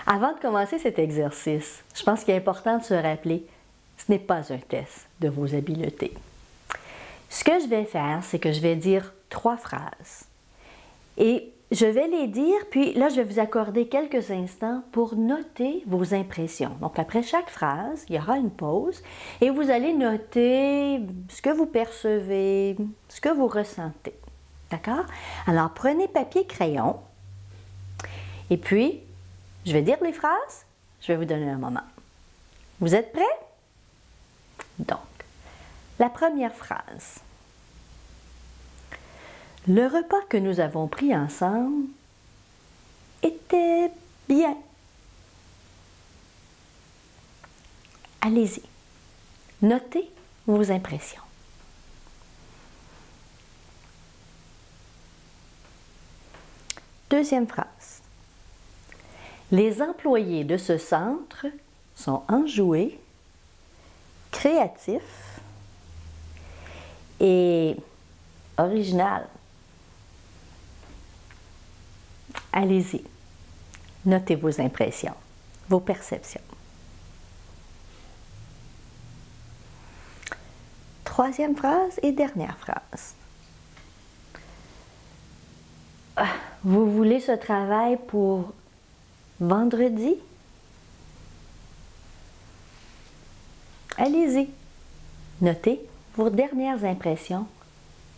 Avant de commencer cet exercice, je pense qu'il est important de se rappeler, ce n'est pas un test de vos habiletés. Ce que je vais faire, c'est que je vais dire 3 phrases. Et je vais les dire, puis là, je vais vous accorder quelques instants pour noter vos impressions. Donc, après chaque phrase, il y aura une pause et vous allez noter ce que vous percevez, ce que vous ressentez. D'accord? Alors, prenez papier, crayon et puis, je vais dire les phrases, je vais vous donner un moment. Vous êtes prêts? Donc, la première phrase. Le repas que nous avons pris ensemble était bien. Allez-y, notez vos impressions. Deuxième phrase. Les employés de ce centre sont enjoués, créatifs et originaux. Allez-y, notez vos impressions, vos perceptions. Troisième phrase et dernière phrase. Vous voulez ce travail pour vendredi? Allez-y, notez vos dernières impressions,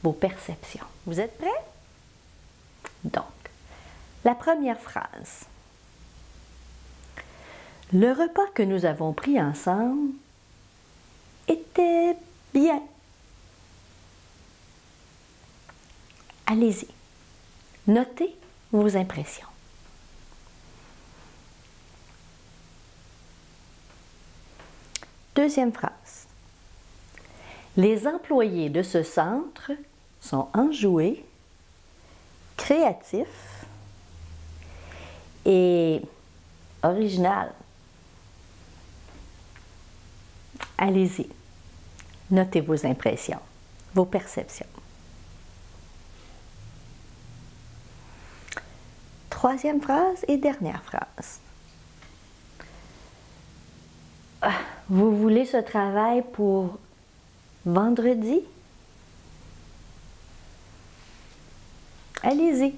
vos perceptions. Vous êtes prêts? Donc, la première phrase. Le repas que nous avons pris ensemble était bien. Allez-y, notez vos impressions. Deuxième phrase. Les employés de ce centre sont enjoués, créatifs et original. Allez-y, notez vos impressions, vos perceptions. Troisième phrase et dernière phrase. Vous voulez ce travail pour vendredi? Allez-y,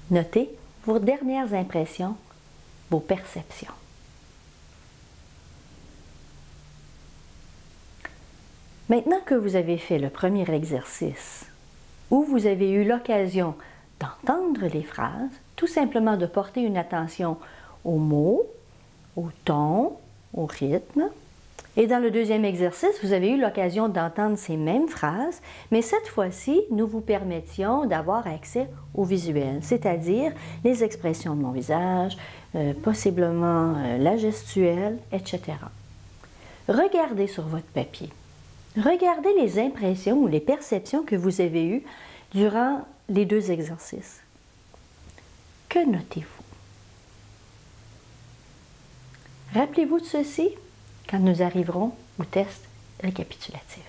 notez vos dernières impressions, vos perceptions. Maintenant que vous avez fait le premier exercice, où vous avez eu l'occasion d'entendre les phrases, tout simplement de porter une attention aux mots, au ton, au rythme. Et dans le deuxième exercice, vous avez eu l'occasion d'entendre ces mêmes phrases, mais cette fois-ci, nous vous permettions d'avoir accès au visuel, c'est-à-dire les expressions de mon visage, possiblement la gestuelle, etc. Regardez sur votre papier. Regardez les impressions ou les perceptions que vous avez eues durant les 2 exercices. Que notez-vous? Rappelez-vous de ceci quand nous arriverons au test récapitulatif.